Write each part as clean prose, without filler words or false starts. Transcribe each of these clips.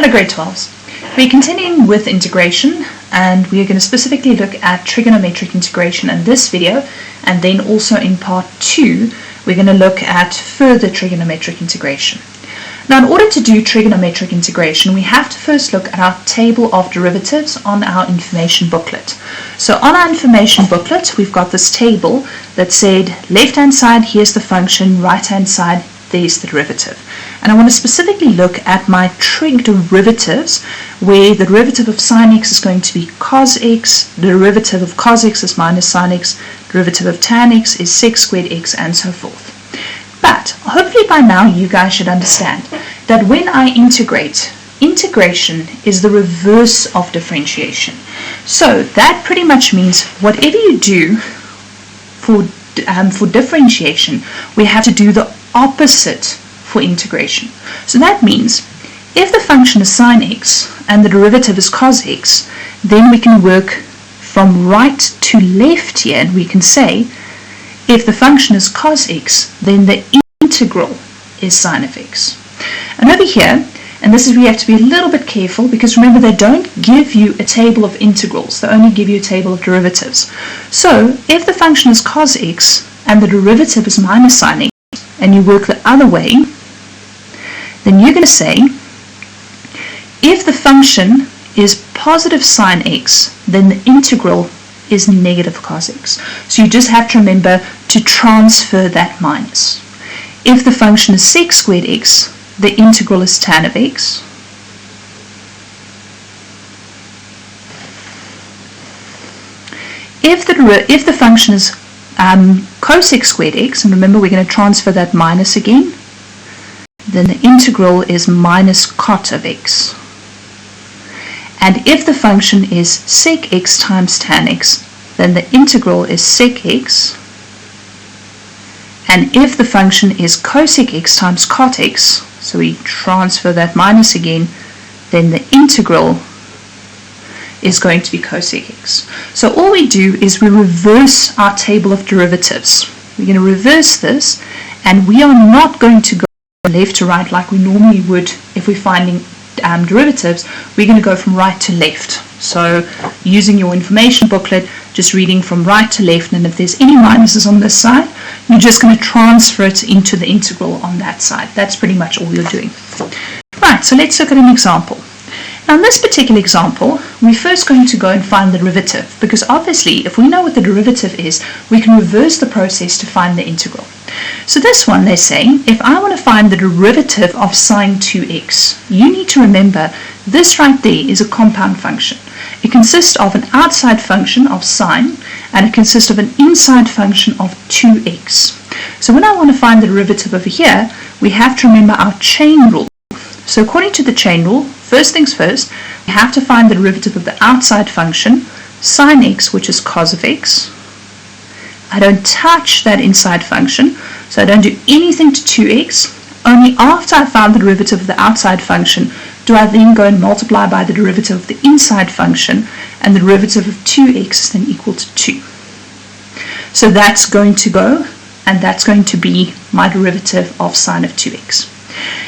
Hello grade 12s. We're continuing with integration and we are going to specifically look at trigonometric integration in this video, and then also in part 2 we're going to look at further trigonometric integration. Now in order to do trigonometric integration we have to first look at our table of derivatives on our information booklet. So on our information booklet we've got this table that said left hand side here's the function, right hand side there's the derivative. And I want to specifically look at my trig derivatives, where the derivative of sine x is going to be cos x, the derivative of cos x is minus sine x, derivative of tan x is sec squared x, and so forth. But hopefully by now you guys should understand that when I integrate, integration is the reverse of differentiation. So that pretty much means whatever you do for differentiation, we have to do the opposite for integration. So that means if the function is sine x and the derivative is cos x, then we can work from right to left here, and we can say if the function is cos x, then the integral is sine of x. And over here, and this is where you have to be a little bit careful, because remember they don't give you a table of integrals, they only give you a table of derivatives. So if the function is cos x and the derivative is minus sine x, and you work the other way, then you're going to say if the function is positive sine x, then the integral is negative cos x. So you just have to remember to transfer that minus. If the function is sec squared x, the integral is tan of x. If the function is cosec squared x, and remember we're going to transfer that minus again, then the integral is minus cot of x. And if the function is sec x times tan x, then the integral is sec x. And if the function is cosec x times cot x, so we transfer that minus again, then the integral is going to be cosec x. So all we do is we reverse our table of derivatives. We're going to reverse this, and we are not going to go left to right like we normally would if we're finding derivatives. We're going to go from right to left. So using your information booklet, just reading from right to left, and if there's any minuses on this side, you're just going to transfer it into the integral on that side. That's pretty much all you're doing. Right, so let's look at an example. Now in this particular example, we're first going to go and find the derivative, because obviously if we know what the derivative is, we can reverse the process to find the integral. So this one, they're saying, if I want to find the derivative of sine 2x, you need to remember this right there is a compound function. It consists of an outside function of sine, and it consists of an inside function of 2x. So when I want to find the derivative over here, we have to remember our chain rule. So according to the chain rule, first things first, we have to find the derivative of the outside function, sine x, which is cos of x. I don't touch that inside function, so I don't do anything to 2x. Only after I found the derivative of the outside function do I then go and multiply by the derivative of the inside function, and the derivative of 2x is then equal to 2. So that's going to go, and that's going to be my derivative of sine of 2x.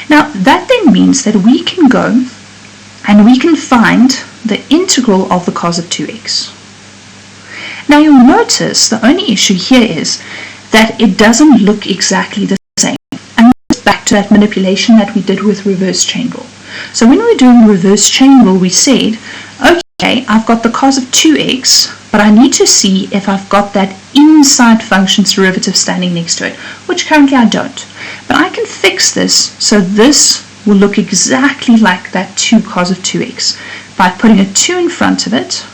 Now that then means that we can go and we can find the integral of the cos of 2x. Now you'll notice the only issue here is that it doesn't look exactly the same. And back to that manipulation that we did with reverse chain rule. So when we were doing reverse chain rule, we said, okay, I've got the cos of 2x, but I need to see if I've got that inside function's derivative standing next to it, which currently I don't. But I can fix this so this will look exactly like that 2 cos of 2x by putting a 2 in front of it,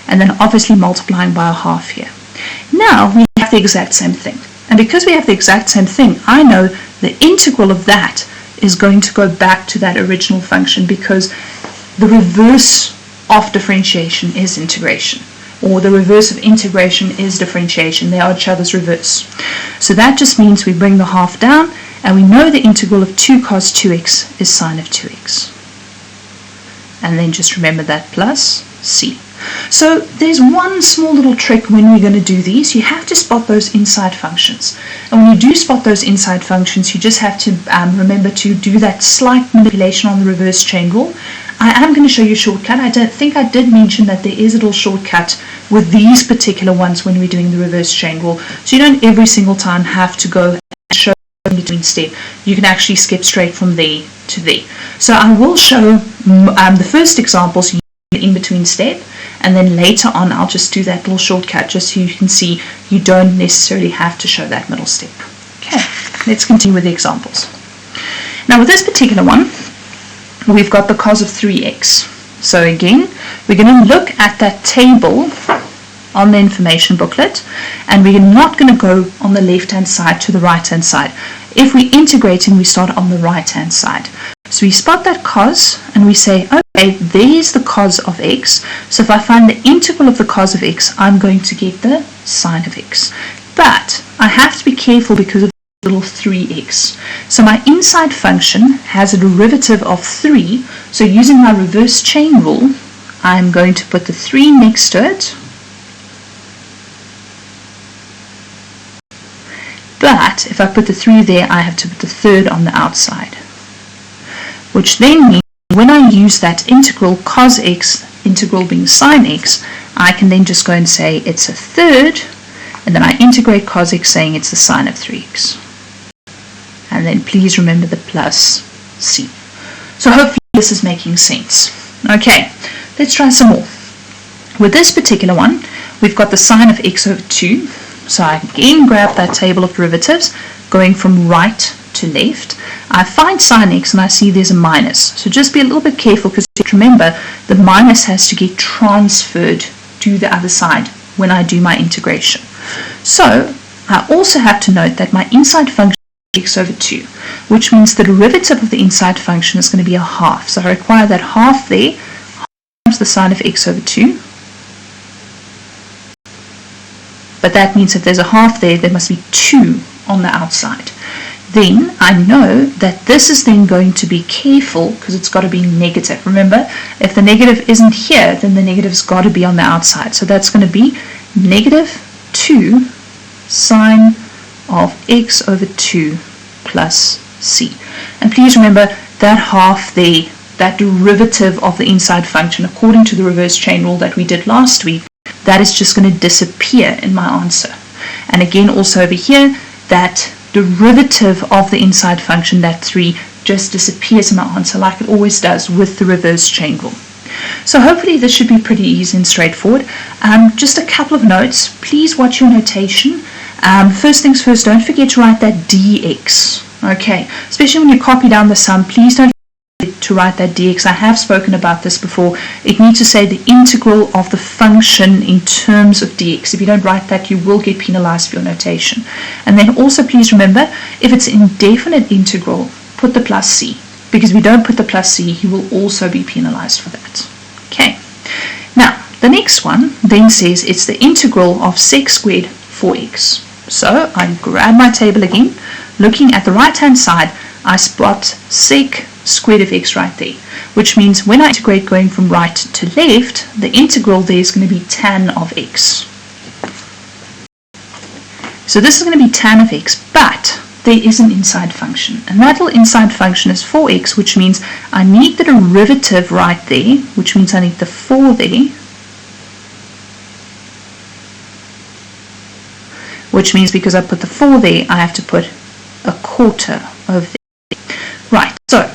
and then obviously multiplying by a half here. Now we have the exact same thing. And because we have the exact same thing, I know the integral of that is going to go back to that original function, because the reverse of differentiation is integration, or the reverse of integration is differentiation. They are each other's reverse. So that just means we bring the half down, and we know the integral of 2 cos 2x is sine of 2x. And then just remember that plus c. So there's one small little trick when we're going to do these. You have to spot those inside functions. And when you do spot those inside functions, you just have to remember to do that slight manipulation on the reverse chain rule. I am going to show you a shortcut. I don't think I did mention that there is a little shortcut with these particular ones when we're doing the reverse chain rule. So you don't every single time have to go and show in between step. You can actually skip straight from there to there. So I will show the first examples in between step, and then later on I'll just do that little shortcut just so you can see you don't necessarily have to show that middle step. Okay, let's continue with the examples. Now with this particular one, we've got the cos of 3x. So again, we're going to look at that table on the information booklet, and we're not going to go on the left hand side to the right hand side. If we're integrating, we start on the right hand side. So we spot that cos and we say, okay, there's the cos of x. So if I find the integral of the cos of x, I'm going to get the sine of x. But I have to be careful because of little 3x. So my inside function has a derivative of 3. So using my reverse chain rule, I'm going to put the 3 next to it. But if I put the 3 there, I have to put the third on the outside. Which then means when I use that integral cos x, integral being sine x, I can then just go and say it's a third, and then I integrate cos x saying it's the sine of 3x. And then please remember the plus c. So hopefully this is making sense. Okay, let's try some more. With this particular one, we've got the sine of x over 2. So I again grab that table of derivatives, going from right to left. I find sine x and I see there's a minus. So just be a little bit careful, because remember, the minus has to get transferred to the other side when I do my integration. So I also have to note that my inside function is x over 2, which means the derivative of the inside function is going to be a half. So I require that half there, half times the sine of x over 2. But that means if there's a half there, there must be 2 on the outside. Then I know that this is then going to be careful because it's got to be negative. Remember, if the negative isn't here, then the negative's got to be on the outside. So that's going to be negative 2 sine of x over 2 plus c. And please remember that half there, that derivative of the inside function, according to the reverse chain rule that we did last week, that is just going to disappear in my answer. And again, also over here, that derivative of the inside function, that 3, just disappears in my answer like it always does with the reverse chain rule. So hopefully this should be pretty easy and straightforward. Just a couple of notes. Please watch your notation. First things first, don't forget to write that dx. Okay, especially when you copy down the sum, please don't to write that dx. I have spoken about this before. It needs to say the integral of the function in terms of dx. If you don't write that, you will get penalized for your notation. And then also please remember, if it's indefinite integral, put the plus c, because if you don't put the plus c, you will also be penalized for that. Okay, now the next one then says it's the integral of sec squared 4x. So I grab my table again, looking at the right hand side, I spot sec squared of x right there, which means when I integrate going from right to left, the integral there is going to be tan of x. So this is going to be tan of x, but there is an inside function, and that little inside function is 4x, which means I need the derivative right there, which means I need the 4 there, which means because I put the 4 there, I have to put a quarter over there. Right, so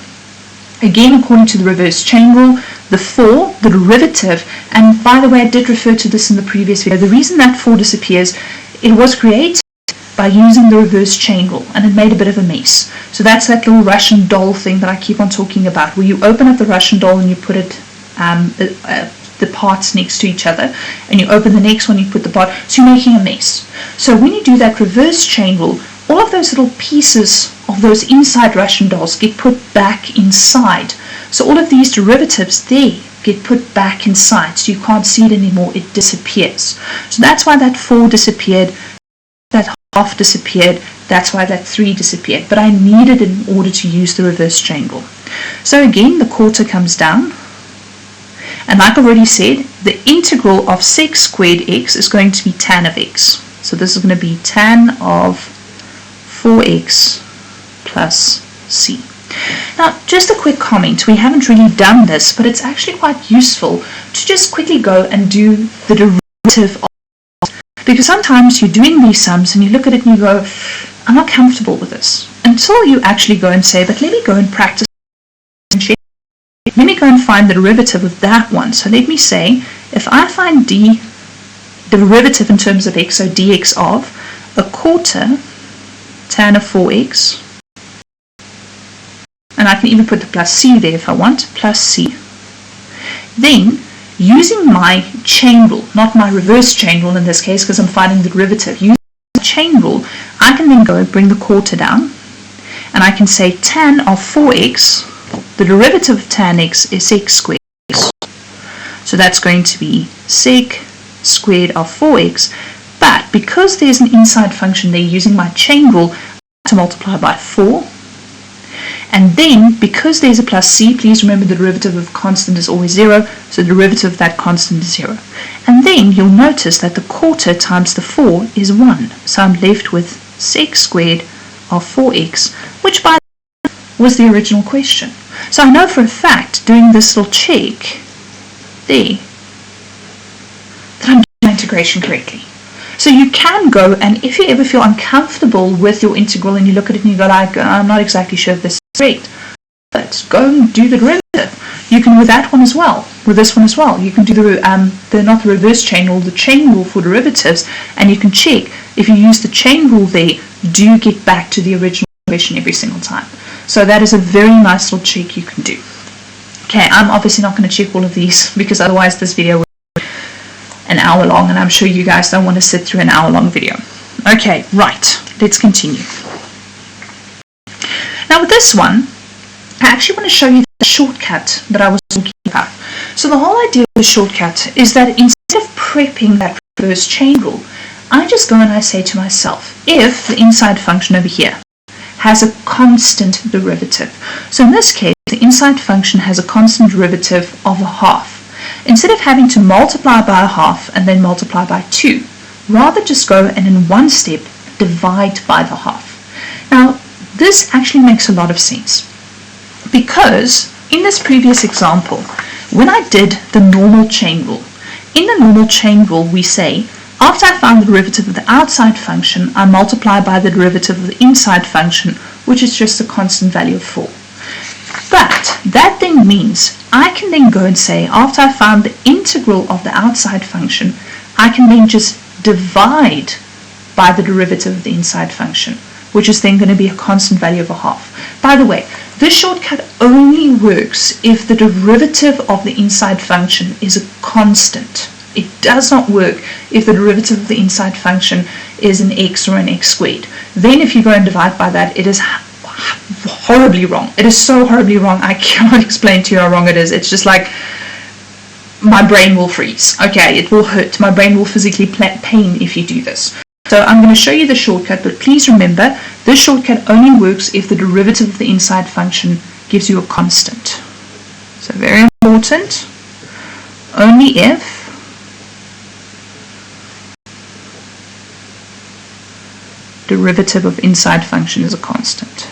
again, according to the reverse chain rule, the 4, the derivative, and by the way, I did refer to this in the previous video, the reason that 4 disappears, it was created by using the reverse chain rule, and it made a bit of a mess. So that's that little Russian doll thing that I keep on talking about, where you open up the Russian doll and you put it, the parts next to each other, and you open the next one, you put the part, so you're making a mess. So when you do that reverse chain rule, all of those little pieces of those inside Russian dolls get put back inside. So all of these derivatives there get put back inside, so you can't see it anymore, it disappears. So that's why that 4 disappeared, that half disappeared, that's why that 3 disappeared, but I needed it in order to use the reverse chain rule. So again, the quarter comes down, and like I already said, the integral of sec squared x is going to be tan of x. So this is going to be tan of 4x plus c. Now, just a quick comment. We haven't really done this, but it's actually quite useful to just quickly go and do the derivative of it. Because sometimes you're doing these sums and you look at it and you go, I'm not comfortable with this. Until you actually go and say, but let me go and practice and check. Let me go and find the derivative of that one. So let me say, if I find the derivative in terms of x, so dx of a quarter tan of 4x, and I can even put the plus c there if I want, plus c. Then, using my chain rule, not my reverse chain rule in this case because I'm finding the derivative, using the chain rule, I can then go and bring the quarter down, and I can say tan of 4x, the derivative of tan x is sec squared x. So that's going to be sec squared of 4x, but because there's an inside function there using my chain rule, I have to multiply by 4. And then, because there's a plus c, please remember the derivative of constant is always 0, so the derivative of that constant is 0. And then you'll notice that the quarter times the 4 is 1. So I'm left with sec squared of 4x, which by the way was the original question. So I know for a fact, doing this little check there, that I'm doing my integration correctly. So you can go, and if you ever feel uncomfortable with your integral and you look at it and you go like, I'm not exactly sure if this is correct, but go and do the derivative. You can with that one as well, with this one as well. You can do not the reverse chain rule, the chain rule for derivatives, and you can check if you use the chain rule there, do you get back to the original question every single time. So that is a very nice little check you can do. Okay, I'm obviously not going to check all of these because otherwise this video will be an hour long, and I'm sure you guys don't want to sit through an hour-long video. Okay, right, let's continue. Now with this one, I actually want to show you the shortcut that I was talking about. So the whole idea of the shortcut is that instead of prepping that reverse chain rule, I just go and I say to myself, if the inside function over here has a constant derivative. So in this case, the inside function has a constant derivative of a half. Instead of having to multiply by a half and then multiply by 2, rather just go and in one step divide by the half. Now, this actually makes a lot of sense because in this previous example, when I did the normal chain rule, in the normal chain rule we say, after I found the derivative of the outside function, I multiply by the derivative of the inside function, which is just a constant value of 4. But that then means I can then go and say, after I found the integral of the outside function, I can then just divide by the derivative of the inside function, which is then going to be a constant value of a half. By the way, this shortcut only works if the derivative of the inside function is a constant. It does not work if the derivative of the inside function is an x or an x squared. Then if you go and divide by that, it is horribly wrong. It is so horribly wrong, I cannot explain to you how wrong it is. It's just like my brain will freeze. Okay, it will hurt. My brain will physically pain if you do this. So I'm going to show you the shortcut, but please remember, this shortcut only works if the derivative of the inside function gives you a constant. So very important, only if derivative of inside function is a constant.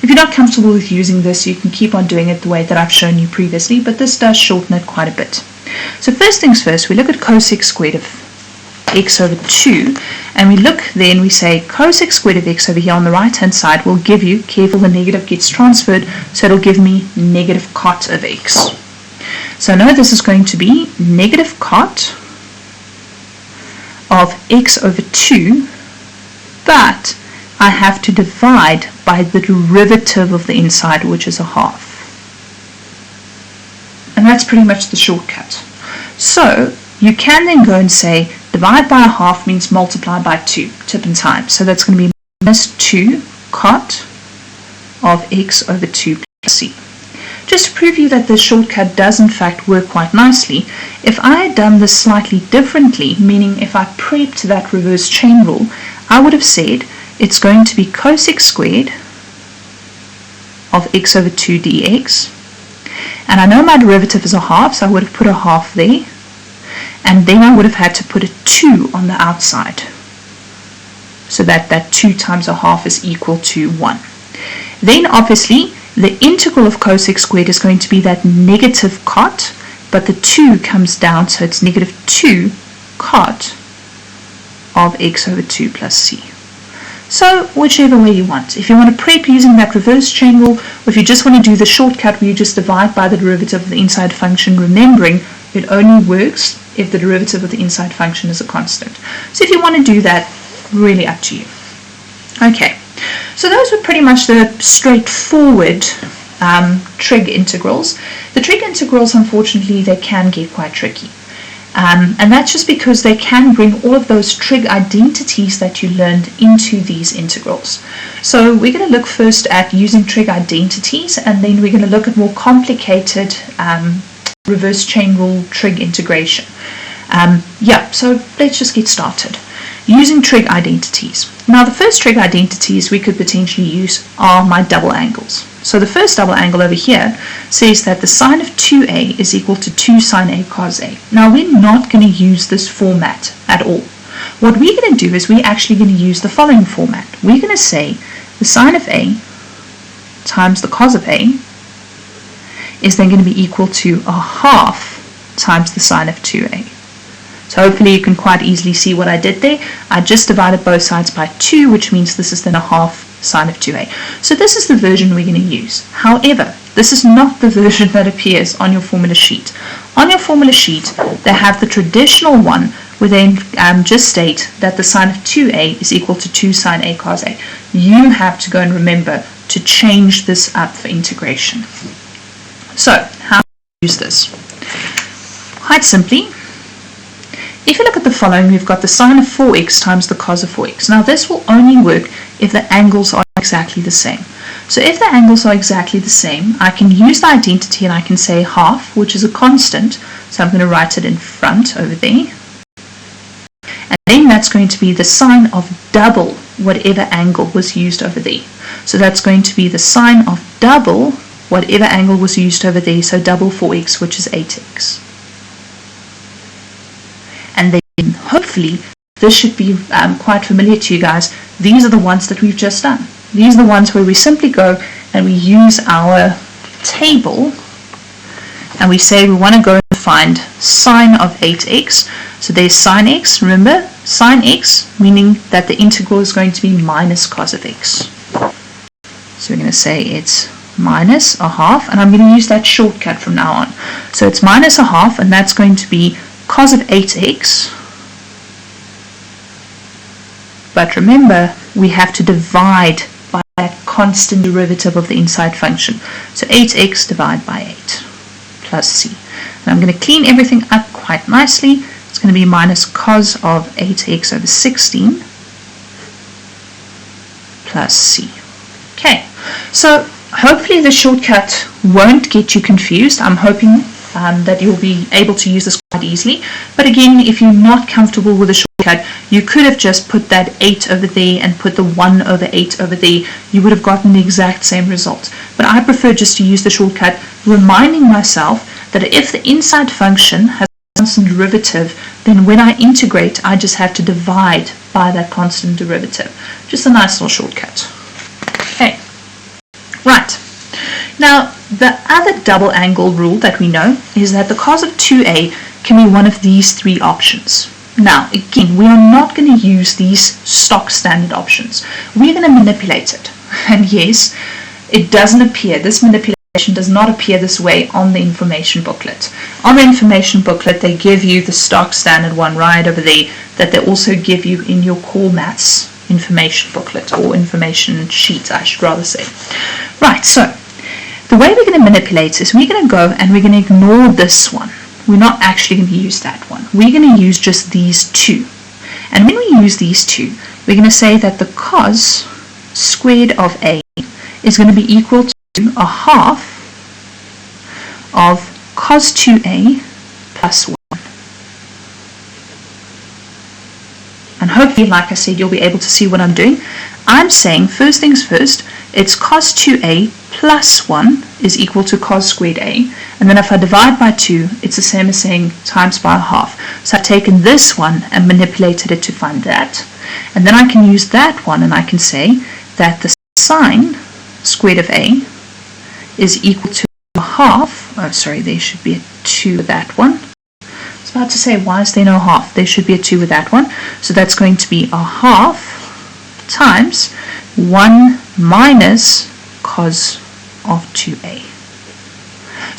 If you're not comfortable with using this, you can keep on doing it the way that I've shown you previously, but this does shorten it quite a bit. So first things first, we look at cosec squared of x over 2, and we look there and we say cosec squared of x over here on the right hand side will give you, careful the negative gets transferred, so it'll give me negative cot of x. So now this is going to be negative cot of x over 2, but I have to divide by the derivative of the inside, which is a half. And that's pretty much the shortcut. So you can then go and say divide by a half means multiply by 2, tip and time. So that's going to be minus 2 cot of x over 2 plus c. just to prove you that this shortcut does in fact work quite nicely, if I had done this slightly differently, meaning if I prepped that reverse chain rule, I would have said it's going to be cosec squared of x over 2 dx. And I know my derivative is a half, so I would have put a half there. And then I would have had to put a 2 on the outside, so that that 2 times a half is equal to 1. Then obviously the integral of cosec squared is going to be that negative cot, but the 2 comes down, so it's negative 2 cot of x over 2 plus c. So whichever way you want. If you want to prep using that reverse chain rule, or if you just want to do the shortcut where you just divide by the derivative of the inside function, remembering it only works if the derivative of the inside function is a constant. So if you want to do that, really up to you. Okay, so those were pretty much the straightforward trig integrals. The trig integrals, unfortunately, they can get quite tricky. And that's just because they can bring all of those trig identities that you learned into these integrals. So we're going to look first at using trig identities, and then we're going to look at more complicated reverse chain rule trig integration. So let's just get started. Using trig identities. Now the first trig identities we could potentially use are my double angles. So the first double angle over here says that the sine of 2a is equal to 2 sine a cos a. Now we're not going to use this format at all. What we're going to do is we're actually going to use the following format. We're going to say the sine of a times the cos of a is then going to be equal to a half times the sine of 2a. So hopefully you can quite easily see what I did there. I just divided both sides by 2, which means this is then a half sine of 2a. So this is the version we're going to use. However, this is not the version that appears on your formula sheet. On your formula sheet, they have the traditional one where they just state that the sine of 2a is equal to 2 sine a cos a. You have to go and remember to change this up for integration. So, how do we use this? Quite simply, if you look at the following, we've got the sine of 4x times the cos of 4x. Now this will only work if the angles are exactly the same. So if the angles are exactly the same, I can use the identity and I can say half, which is a constant. So I'm going to write it in front over there. And then that's going to be the sine of double whatever angle was used over there. So that's going to be the sine of double whatever angle was used over there. So double 4x, which is 8x. And then hopefully this should be quite familiar to you guys. These are the ones that we've just done. These are the ones where we simply go and we use our table and we say we want to go and find sine of 8x. So there's sine x, remember, sine x, meaning that the integral is going to be minus cos of x. So we're going to say it's minus a half, and I'm going to use that shortcut from now on. So it's minus a half, and that's going to be cos of 8x, but remember we have to divide by that constant derivative of the inside function. So 8x divided by 8 plus c. And I'm going to clean everything up quite nicely. It's going to be minus cos of 8x over 16 plus c. Okay, so hopefully the shortcut won't get you confused. I'm hoping that you'll be able to use this quite easily. But again, if you're not comfortable with the shortcut, you could have just put that 8 over there and put the 1 over 8 over there. You would have gotten the exact same result. But I prefer just to use the shortcut, reminding myself that if the inside function has a constant derivative, then when I integrate, I just have to divide by that constant derivative. Just a nice little shortcut. Okay, right. Now, the other double angle rule that we know is that the cos of 2a can be one of these three options. Now, again, we are not going to use these stock standard options. We're going to manipulate it. And yes, it doesn't appear, this manipulation does not appear this way on the information booklet. On the information booklet, they give you the stock standard one right over there that they also give you in your core maths information booklet, or information sheet, I should rather say. Right, so the way we're going to manipulate is we're going to go and we're going to ignore this one. We're not actually going to use that one. We're going to use just these two. And when we use these two, we're going to say that the cos squared of a is going to be equal to a half of cos 2a plus 1. And hopefully, like I said, you'll be able to see what I'm doing. I'm saying, first things first, it's cos 2a plus 1 is equal to cos squared a. And then if I divide by 2, it's the same as saying times by a half. So I've taken this one and manipulated it to find that. And then I can use that one and I can say that the sine squared of a is equal to a half. Oh, sorry, there should be a 2 with that one. I was about to say, why is there no half? There should be a 2 with that one. So that's going to be a half times 1 minus cos of 2a.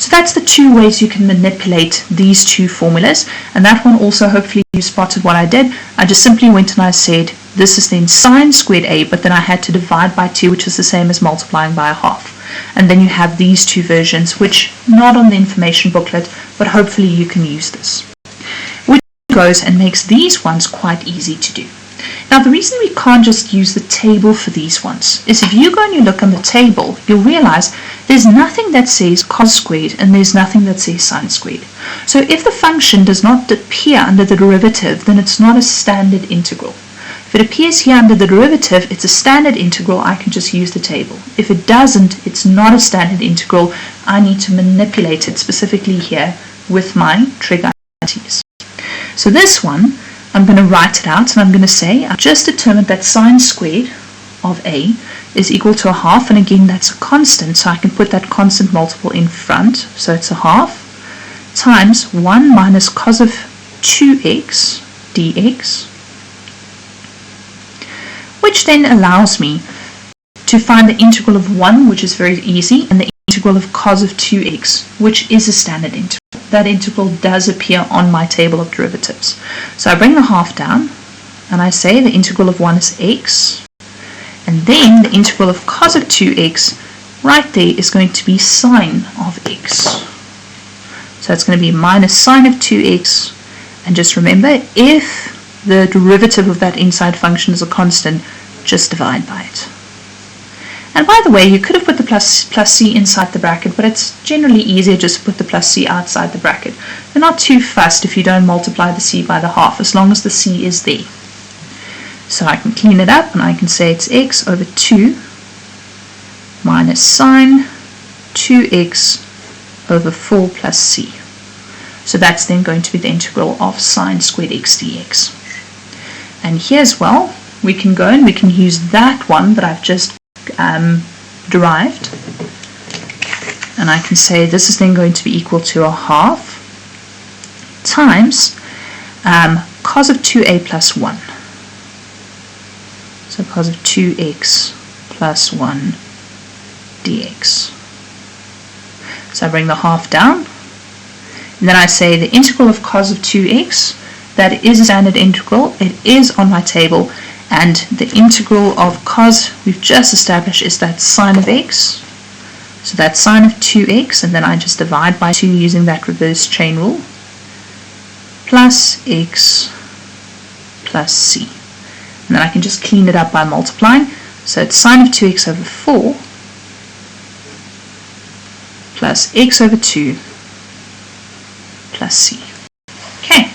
So that's the two ways you can manipulate these two formulas, and that one also, hopefully you spotted what I did. I just simply went and I said this is then sine squared a, but then I had to divide by 2, which is the same as multiplying by a half. And then you have these two versions, which not on the information booklet, but hopefully you can use this. Which goes and makes these ones quite easy to do. Now, the reason we can't just use the table for these ones is if you go and you look on the table, you'll realize there's nothing that says cos squared and there's nothing that says sine squared. So if the function does not appear under the derivative, then it's not a standard integral. If it appears here under the derivative, it's a standard integral, I can just use the table. If it doesn't, it's not a standard integral, I need to manipulate it specifically here with my trig identities. So this one, I'm going to write it out and I'm going to say I've just determined that sine squared of a is equal to a half, and again that's a constant, so I can put that constant multiple in front, so it's a half times 1 minus cos of 2x dx, which then allows me to find the integral of 1, which is very easy, and the integral of cos of 2x, which is a standard integral. That integral does appear on my table of derivatives. So I bring the half down and I say the integral of 1 is x, and then the integral of cos of 2x right there is going to be sine of x. So it's going to be minus sine of 2x, and just remember, if the derivative of that inside function is a constant, just divide by it. And by the way, you could have put the plus c inside the bracket, but it's generally easier just to put the plus c outside the bracket. They're not too fussed if you don't multiply the c by the half, as long as the c is there. So I can clean it up and I can say it's x over 2 minus sine 2x over 4 plus c. So that's then going to be the integral of sine squared x dx. And here as well, we can go and we can use that one that I've just derived, and I can say this is then going to be equal to a half times cos of 2a plus 1. So cos of 2x plus 1 dx. So I bring the half down, and then I say the integral of cos of 2x, that is a standard integral, it is on my table, and the integral of cos we've just established is that sine of x. So that's sine of 2x, and then I just divide by 2 using that reverse chain rule, plus x plus c. And then I can just clean it up by multiplying. So it's sine of 2x over 4 plus x over 2 plus c. Okay,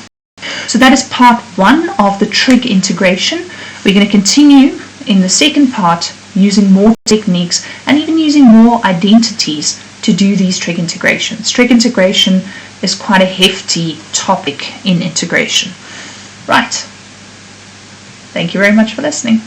so that is part 1 of the trig integration. We're going to continue in the second part using more techniques and even using more identities to do these trig integrations. Trig integration is quite a hefty topic in integration. Right. Thank you very much for listening.